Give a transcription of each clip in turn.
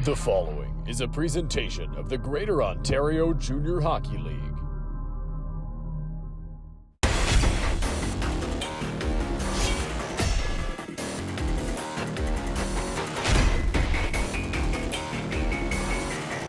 The following is a presentation of the Greater Ontario Junior Hockey League.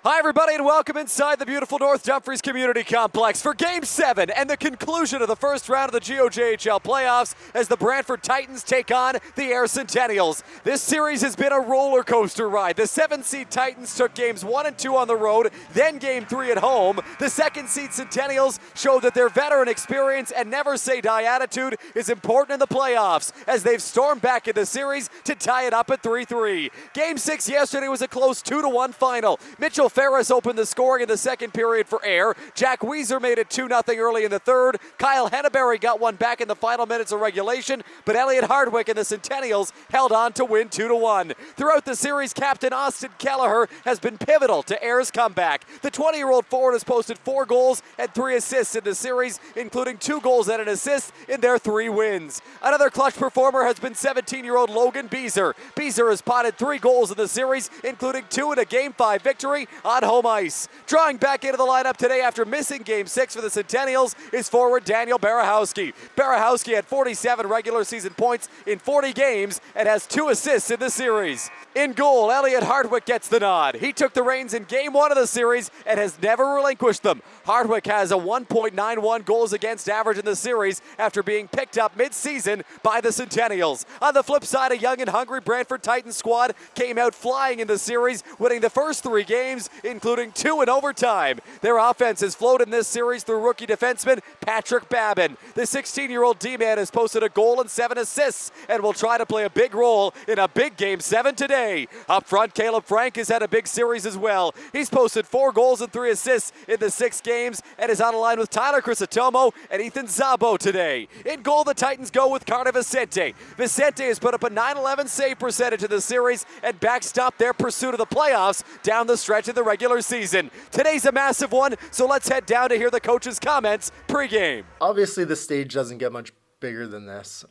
Hi everybody and welcome inside the beautiful North Dumfries Community Complex for Game 7 and the conclusion of the first round of the GOJHL playoffs as the Brantford Titans take on the Ayr Centennials. This series has been a roller coaster ride. The 7-seed Titans took games 1 and 2 on the road, then game 3 at home. The 2nd-seed Centennials showed that their veteran experience and never say die attitude is important in the playoffs as they've stormed back in the series to tie it up at 3-3. Game 6 yesterday was a close 2-1 final. Mitchell Ferris opened the scoring in the second period for Ayr. Jack Weiser made it 2-0 early in the third. Kyle Henneberry got one back in the final minutes of regulation, but Elliot Hardwick and the Centennials held on to win 2-1. Throughout the series, Captain Austin Kelleher has been pivotal to Ayr's comeback. The 20-year-old forward has posted 4 goals and 3 assists in the series, including 2 goals and an assist in their 3 wins. Another clutch performer has been 17-year-old Logan Beezer. Beezer has potted 3 goals in the series, including 2 in a Game 5 victory on home ice. Drawing back into the lineup today after missing Game 6 for the Centennials is forward Daniel Barahowski. Barahowski had 47 regular season points in 40 games and has 2 assists in the series. In goal, Elliot Hardwick gets the nod. He took the reins in Game 1 of the series and has never relinquished them. Hardwick has a 1.91 goals against average in the series after being picked up mid-season by the Centennials. On the flip side, a young and hungry Brantford Titans squad came out flying in the series, winning the first 3 games, including 2 in overtime. Their offense has flowed in this series through rookie defenseman Patrick Babin. The 16-year-old D-man has posted a goal and 7 assists and will try to play a big role in a big Game 7 today. Up front, Caleb Frank has had a big series as well. He's posted 4 goals and 3 assists in the 6 games and is on a line with Tyler Crisitomo and Ethan Zabo today. In goal, the Titans go with Carter Vicente. Vicente has put up a .911 save percentage in the series and backstopped their pursuit of the playoffs down the stretch of the regular season. Today's a massive one, so let's head down to hear the coach's comments pregame. Obviously, the stage doesn't get much bigger than this.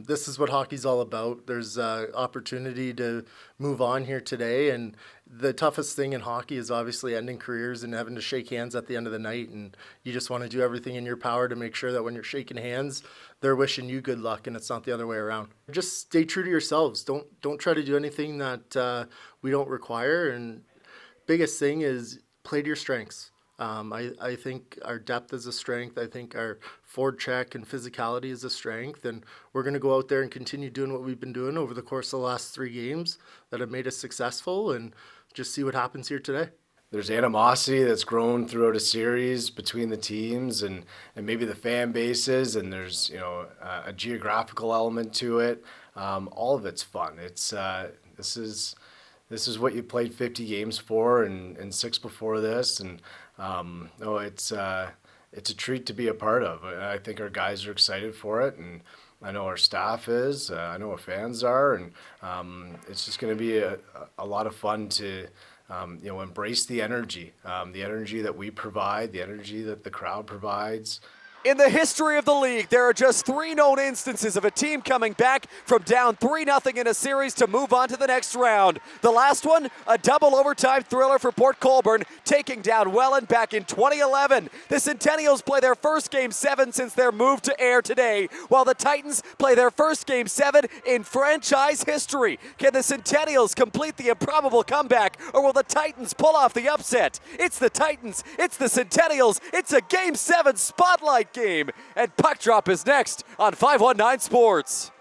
This is what hockey's all about. There's opportunity to move on here today, and the toughest thing in hockey is obviously ending careers and having to shake hands at the end of the night, and you just want to do everything in your power to make sure that when you're shaking hands, they're wishing you good luck and it's not the other way around. Just stay true to yourselves. Don't try to do anything that we don't require, and biggest thing is play to your strengths. I think our depth is a strength. I think our forward check and physicality is a strength. And we're going to go out there and continue doing what we've been doing over the course of the last 3 games that have made us successful and just see what happens here today. There's animosity that's grown throughout a series between the teams and maybe the fan bases, and there's a geographical element to it. All of it's fun. It's this is what you played 50 games for and 6 before this, and it's a treat to be a part of. I think our guys are excited for it, and I know our staff is. I know our fans are, and it's just going to be a lot of fun to embrace the energy that we provide, the energy that the crowd provides. In the history of the league, there are just 3 known instances of a team coming back from down 3-0 in a series to move on to the next round. The last one, a double overtime thriller for Port Colborne, taking down Welland back in 2011. The Centennials play their first Game 7 since their move to Ayr today, while the Titans play their first Game 7 in franchise history. Can the Centennials complete the improbable comeback, or will the Titans pull off the upset? It's the Titans, it's the Centennials, it's a Game 7 spotlight game, and Puck Drop is next on 519 Sports.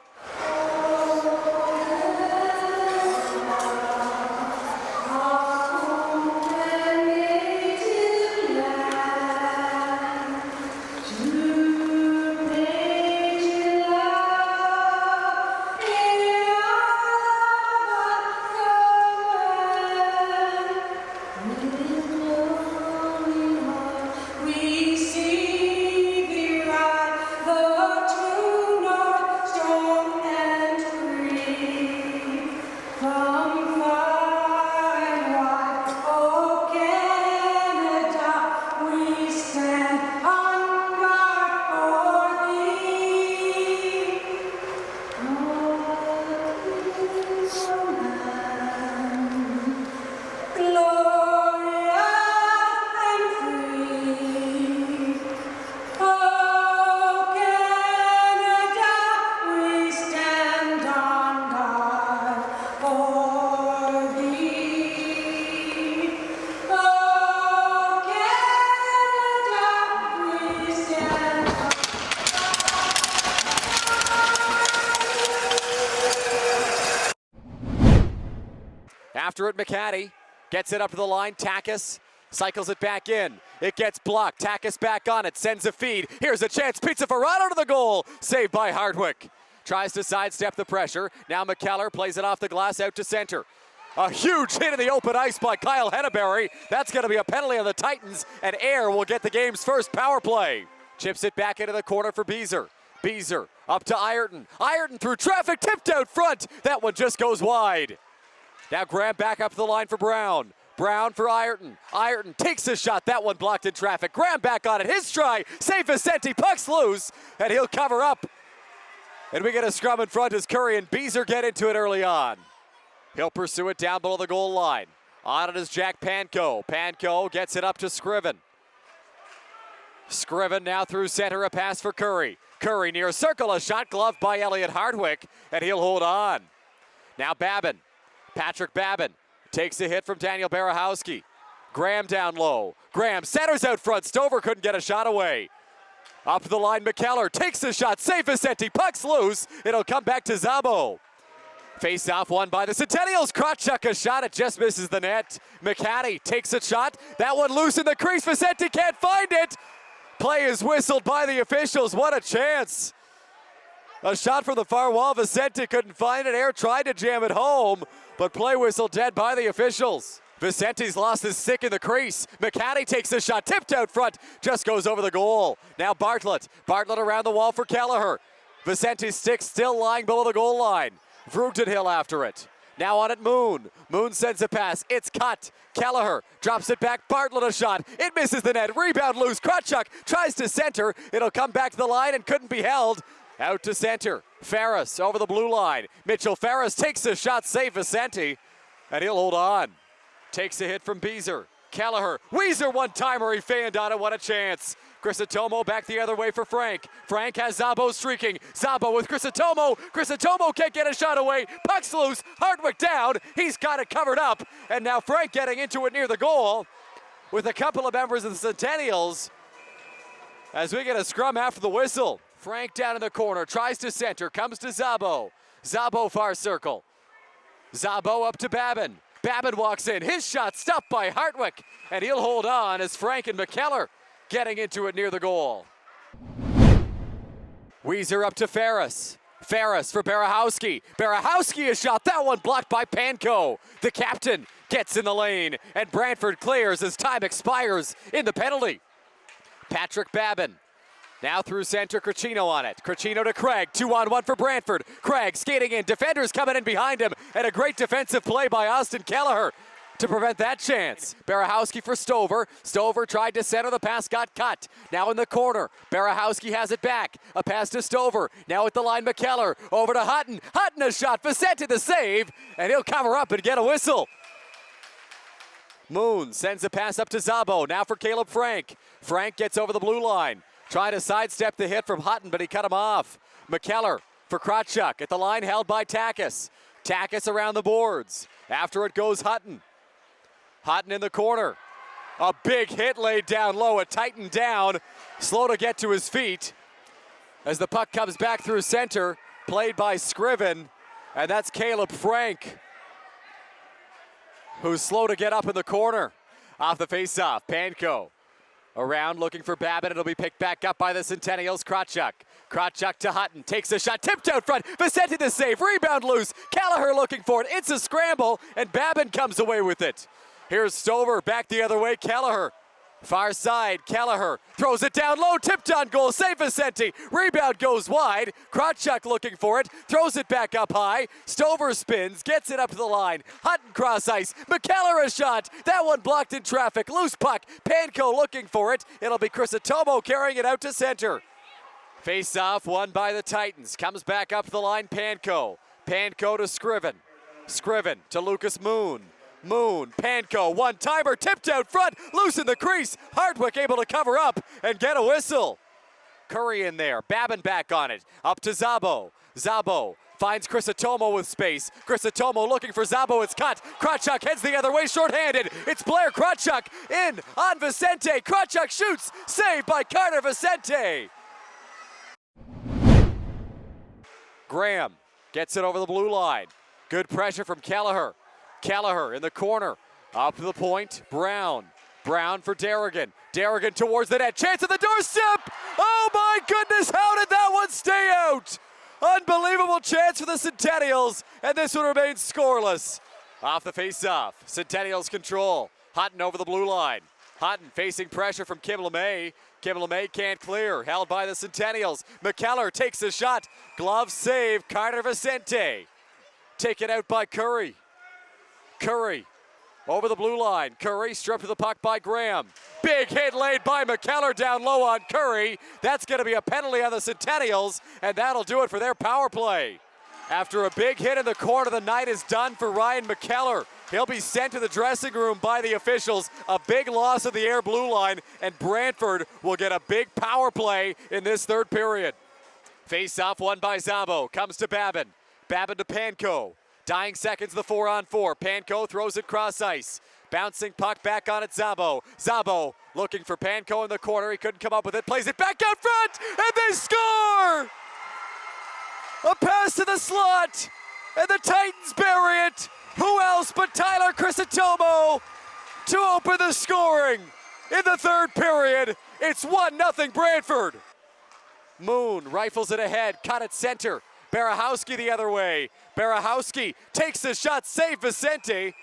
We see thee ride the true north star. After it, McCaddy gets it up to the line. Takis cycles it back in. It gets blocked. Takis back on it. Sends a feed. Here's a chance. Pizza Ferrano to the goal. Saved by Hardwick. Tries to sidestep the pressure. Now McKellar plays it off the glass out to center. A huge hit in the open ice by Kyle Henneberry. That's going to be a penalty on the Titans, and Ayr will get the game's first power play. Chips it back into the corner for Beezer. Beezer up to Ayrton. Ayrton through traffic, tipped out front. That one just goes wide. Now Graham back up to the line for Brown. Brown for Ayrton. Ayrton takes a shot. That one blocked in traffic. Graham back on it. His try. Save Vicente. Puck's loose, and he'll cover up. And we get a scrum in front as Curry and Beezer get into it early on. He'll pursue it down below the goal line. On it is Jack Panko. Panko gets it up to Scriven. Scriven now through center, a pass for Curry. Curry near circle, a shot gloved by Elliot Hardwick, and he'll hold on. Now Babin. Patrick Babin takes a hit from Daniel Barahowski. Graham down low. Graham centers out front. Stover couldn't get a shot away. Up the line, McKellar takes the shot. Save Vicente. Puck's loose. It'll come back to Zabo. Face off won by the Centennials. Krawchuk a shot. It just misses the net. McCaddy takes a shot. That one loose in the crease. Vicente can't find it. Play is whistled by the officials. What a chance. A shot from the far wall. Vicente couldn't find it. Ayr tried to jam it home, but play whistled dead by the officials. Vicente's lost his stick in the crease. McCaddy takes a shot. Tipped out front. Just goes over the goal. Now Bartlett. Bartlett around the wall for Kelleher. Vicente's stick still lying below the goal line. Vroogdenhill after it. Now on it, Moon. Moon sends a pass. It's cut. Kelleher drops it back. Bartlett a shot. It misses the net. Rebound loose. Krawchuk tries to center. It'll come back to the line and couldn't be held. Out to center. Ferris over the blue line. Mitchell Ferris takes a shot. Save Vicente. And he'll hold on. Takes a hit from Beezer. Kelleher. Weezer one-timer. He fanned on it. What a chance. Crisitomo back the other way for Frank. Frank has Zabo streaking. Zabo with Crisitomo. Crisitomo can't get a shot away. Puck's loose. Hardwick down. He's got it covered up. And now Frank getting into it near the goal with a couple of members of the Centennials as we get a scrum after the whistle. Frank down in the corner. Tries to center. Comes to Zabo. Zabo far circle. Zabo up to Babin. Babin walks in. His shot stopped by Hardwick. And he'll hold on as Frank and McKellar getting into it near the goal. Weezer up to Ferris. Ferris for Barahowski. Barahowski a shot. That one blocked by Panko. The captain gets in the lane, and Brantford clears as time expires in the penalty. Patrick Babin. Now through center, Cricino on it. Cricino to Craig. 2-on-1 for Brantford. Craig skating in. Defenders coming in behind him. And a great defensive play by Austin Kelleher to prevent that chance. Barahowski for Stover. Stover tried to center. The pass got cut. Now in the corner. Barahowski has it back. A pass to Stover. Now at the line, McKellar. Over to Hutton. Hutton a shot. Vicente the save. And he'll cover up and get a whistle. Moon sends a pass up to Zabo. Now for Caleb Frank. Frank gets over the blue line. Trying to sidestep the hit from Hutton, but he cut him off. McKellar for Krawchuk. At the line held by Takis. Takis around the boards. After it goes Hutton. Hutton in the corner. A big hit laid down low. A Titan down. Slow to get to his feet. As the puck comes back through center. Played by Scriven. And that's Caleb Frank, who's slow to get up in the corner. Off the faceoff. Panko around looking for Babin. It'll be picked back up by the Centennials. Krawchuk. Krawchuk to Hutton. Takes a shot. Tipped out front. Vicente the save. Rebound loose. Kelleher looking for it. It's a scramble. And Babin comes away with it. Here's Stover back the other way. Kelleher. Far side. Kelleher throws it down low. Tipped on goal. Save Vicente. Rebound goes wide. Krawchuk looking for it. Throws it back up high. Stover spins. Gets it up to the line. Hutton cross ice. McKellar a shot. That one blocked in traffic. Loose puck. Panko looking for it. It'll be Crisitomo carrying it out to center. Face off won by the Titans. Comes back up the line. Panko. Panko to Scriven. Scriven to Lucas Moon. Moon, Panko, one-timer, tipped out front, loose in the crease. Hardwick able to cover up and get a whistle. Curry in there, Babin back on it, up to Zabo. Zabo finds Crisitomo with space. Crisitomo looking for Zabo, it's cut. Krawchuk heads the other way, shorthanded. It's Blair Krawchuk in on Vicente. Krawchuk shoots, saved by Carter Vicente. Graham gets it over the blue line. Good pressure from Kelleher. Kelleher in the corner. Up to the point, Brown. Brown for Derrigan. Derrigan towards the net. Chance at the doorstep. Oh my goodness, how did that one stay out? Unbelievable chance for the Centennials, and this one remains scoreless. Off the face-off, Centennials control. Hutton over the blue line. Hutton facing pressure from Kim LeMay. Kim LeMay can't clear, held by the Centennials. McKellar takes a shot. Glove save, Carter Vicente. Taken out by Curry. Curry over the blue line. Curry stripped to the puck by Graham. Big hit laid by McKellar down low on Curry. That's going to be a penalty on the Centennials, and that'll do it for their power play. After a big hit in the corner, the night is done for Ryan McKellar. He'll be sent to the dressing room by the officials. A big loss of the Ayr blue line, and Brantford will get a big power play in this third period. Face-off won by Zabo. Comes to Babin. Babin to Panko. Dying seconds, the 4-on-4. Panko throws it cross ice. Bouncing puck back on it, Zabo. Zabo looking for Panko in the corner. He couldn't come up with it. Plays it back out front, and they score! A pass to the slot, and the Titans bury it. Who else but Tyler Crisotomo to open the scoring in the third period. It's 1-0 Brantford. Moon rifles it ahead, cut at center. Barahowski the other way. Barahowski takes the shot, save Vicente,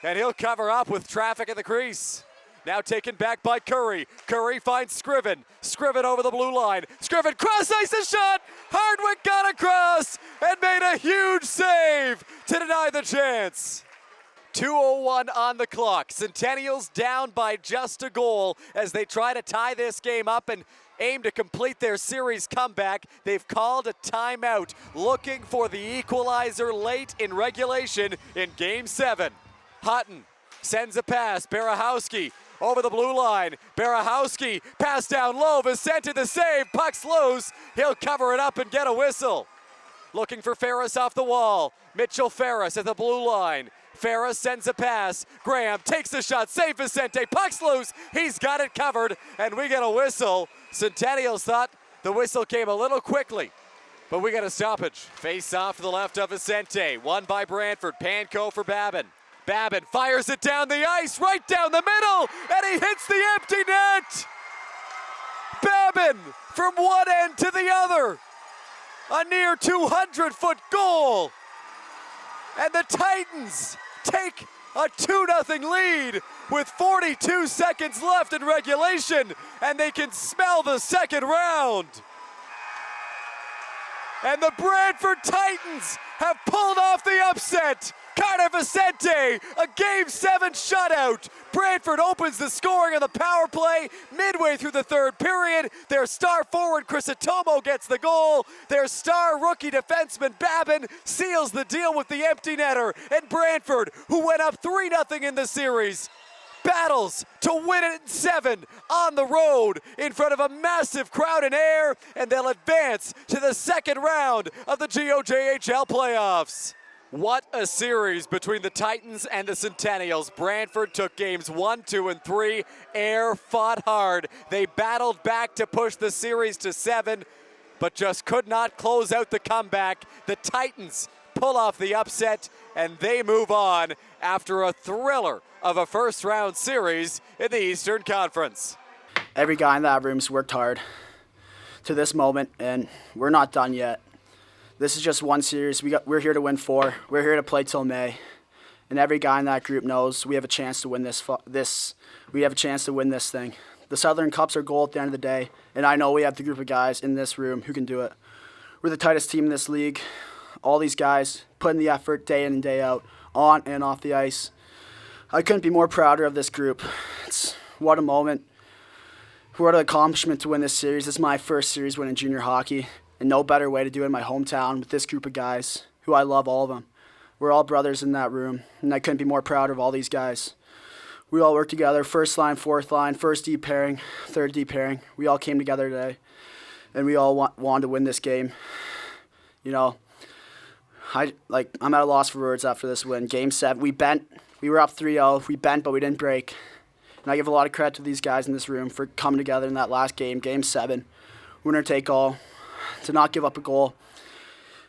and he'll cover up with traffic in the crease. Now taken back by Curry. Curry finds Scriven. Scriven over the blue line. Scriven cross ice a shot. Hardwick got across and made a huge save to deny the chance. 2:01 on the clock. Centennials down by just a goal as they try to tie this game up and aim to complete their series comeback. They've called a timeout, looking for the equalizer late in regulation in Game 7. Hutton sends a pass. Barahowski over the blue line. Barahowski, pass down low. Vicente the save. Puck's loose. He'll cover it up and get a whistle. Looking for Ferris off the wall. Mitchell Ferris at the blue line. Ferris sends a pass. Graham takes the shot. Save Vicente. Puck's loose. He's got it covered, and we get a whistle. Centennials thought the whistle came a little quickly, but we got a stoppage. Face off to the left of Vicente. Won by Brantford. Panko for Babin. Babin fires it down the ice, right down the middle, and he hits the empty net. Babin from one end to the other. A near 200-foot goal. And the Titans take a 2-0 lead with 42 seconds left in regulation, and they can smell the second round. And the Brantford Titans have pulled off the upset. Carter Vicente, a Game 7 shutout. Brantford opens the scoring on the power play midway through the third period. Their star forward, Crisotomo, gets the goal. Their star rookie defenseman, Babin, seals the deal with the empty netter. And Brantford, who went up 3-0 in the series, battles to win it in 7 on the road in front of a massive crowd in Ayr, and they'll advance to the second round of the GOJHL playoffs. What a series between the Titans and the Centennials. Brantford took games 1, 2, and 3. Ayr fought hard. They battled back to push the series to 7, but just could not close out the comeback. The Titans pull off the upset, and they move on after a thriller of a first-round series in the Eastern Conference. Every guy in that room's worked hard to this moment, and we're not done yet. This is just one series. We're here to win 4. We're here to play till May, and every guy in that group knows we have a chance to win We have a chance to win this thing. The Southern Cup's our goal at the end of the day, and I know we have the group of guys in this room who can do it. We're the tightest team in this league. All these guys putting the effort day in and day out, on and off the ice. I couldn't be more prouder of this group. What a moment. What an accomplishment to win this series. This is my first series win in junior hockey, and no better way to do it in my hometown with this group of guys, who I love all of them. We're all brothers in that room, and I couldn't be more proud of all these guys. We all work together, first line, fourth line, first D pairing, third D pairing. We all came together today, and we all wanted to win this game. You know, I'm at a loss for words after this win. Game 7, we bent. We were up 3-0. We bent, but we didn't break. And I give a lot of credit to these guys in this room for coming together in that last game, Game 7. Winner take all. To not give up a goal.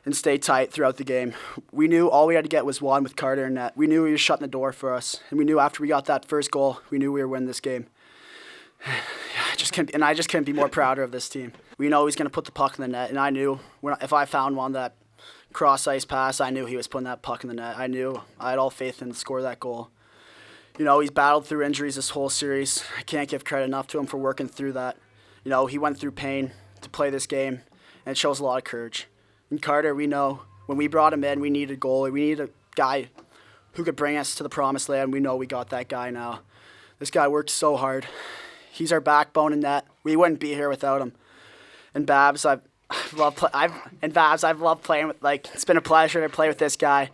and stay tight throughout the game. We knew all we had to get was one with Carter in net. We knew he was shutting the door for us, and we knew after we got that first goal, we knew we were winning this game. I just couldn't be more prouder of this team. We know he's going to put the puck in the net, and I knew if I found one that cross-ice pass, I knew he was putting that puck in the net. I had all faith in him to score that goal. You know, he's battled through injuries this whole series. I can't give credit enough to him for working through that. You know, he went through pain to play this game, and it shows a lot of courage. And Carter, we know when we brought him in, we needed a goalie. We needed a guy who could bring us to the promised land. We know we got that guy now. This guy worked so hard. He's our backbone in net. We wouldn't be here without him. And Babs, I've loved playing with. It's been a pleasure to play with this guy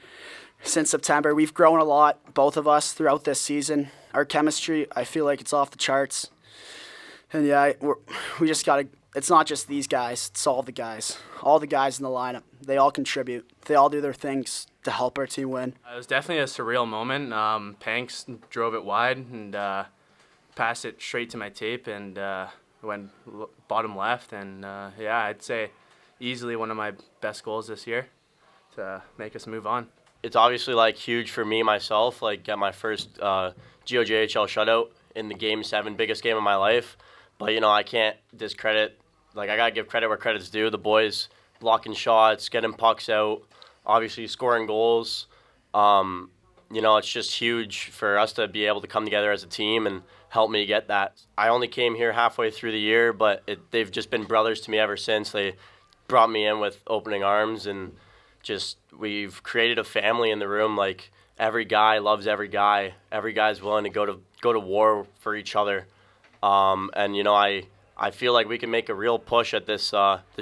since September. We've grown a lot, both of us, throughout this season. Our chemistry, I feel like it's off the charts. And yeah, we just gotta. It's not just these guys. It's all the guys. All the guys in the lineup. They all contribute. They all do their things to help our team win. It was definitely a surreal moment. Panks drove it wide and passed it straight to my tape and went bottom left. And yeah, I'd say easily one of my best goals this year to make us move on. It's obviously huge for me myself. Get my first GOJHL shutout in the Game 7, biggest game of my life. But I can't discredit. I gotta give credit where credit's due. The boys blocking shots, getting pucks out, obviously scoring goals. It's just huge for us to be able to come together as a team and help me get that. I only came here halfway through the year, but they've just been brothers to me ever since. They brought me in with opening arms, and we've created a family in the room. Every guy loves every guy. Every guy's willing to go to war for each other. I feel like we can make a real push at this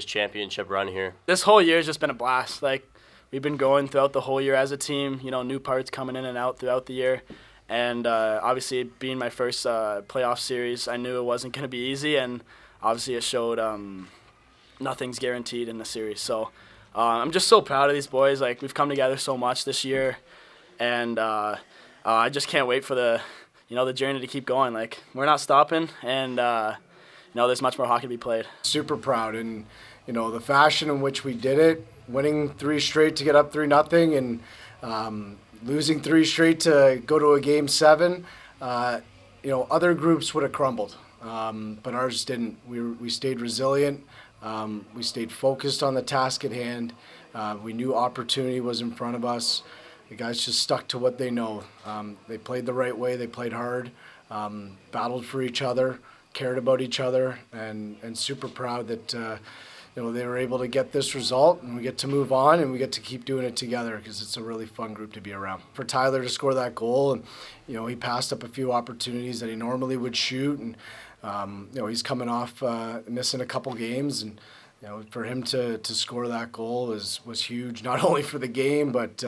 championship run here. This whole year has just been a blast. We've been going throughout the whole year as a team, new parts coming in and out throughout the year. And obviously being my first playoff series, I knew it wasn't going to be easy, and obviously it showed nothing's guaranteed in the series. So I'm just so proud of these boys. We've come together so much this year, and I just can't wait for the journey to keep going. We're not stopping, and there's much more hockey to be played. Super proud, and the fashion in which we did it, winning 3 straight to get up 3-0, and losing 3 straight to go to a Game 7. Other groups would have crumbled, but ours didn't. We stayed resilient. We stayed focused on the task at hand. We knew opportunity was in front of us. The guys just stuck to what they know. They played the right way. They played hard, battled for each other, cared about each other, and super proud that they were able to get this result, and we get to move on, and we get to keep doing it together because it's a really fun group to be around. For Tyler to score that goal, and he passed up a few opportunities that he normally would shoot, and he's coming off missing a couple games, and for him to score that goal was huge, not only for the game, but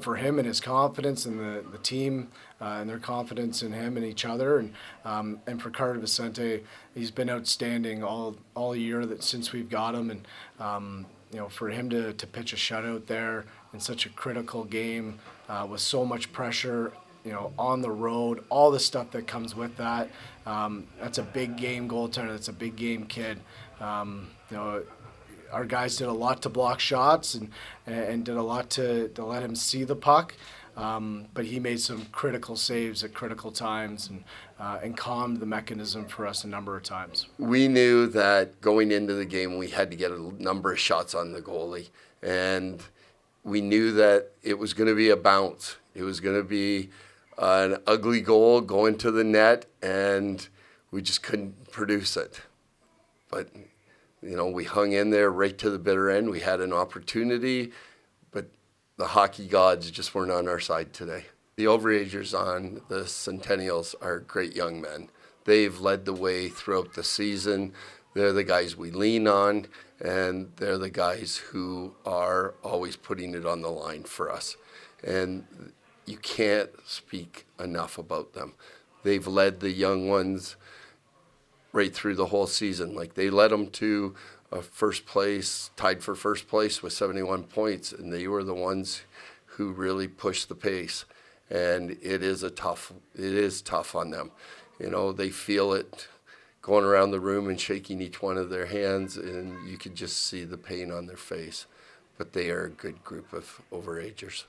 for him and his confidence, and the team and their confidence in him and each other. And for Carter Vicente, he's been outstanding all year since we've got him. And for him to pitch a shutout there in such a critical game with so much pressure, on the road, all the stuff that comes with that. That's a big game goaltender. That's a big game kid. Our guys did a lot to block shots and did a lot to let him see the puck. But he made some critical saves at critical times and calmed the mechanism for us a number of times. We knew that going into the game we had to get a number of shots on the goalie. And we knew that it was going to be a bounce. It was going to be an ugly goal going to the net, and we just couldn't produce it. But, we hung in there right to the bitter end. We had an opportunity, but the hockey gods just weren't on our side today. The overagers on the Centennials are great young men. They've led the way throughout the season. They're the guys we lean on, and they're the guys who are always putting it on the line for us. And you can't speak enough about them. They've led the young ones right through the whole season. They led them to first place, tied for first place with 71 points, and they were the ones who really pushed the pace. And it is tough on them. They feel it going around the room and shaking each one of their hands, and you could just see the pain on their face. but they are a good group of overagers.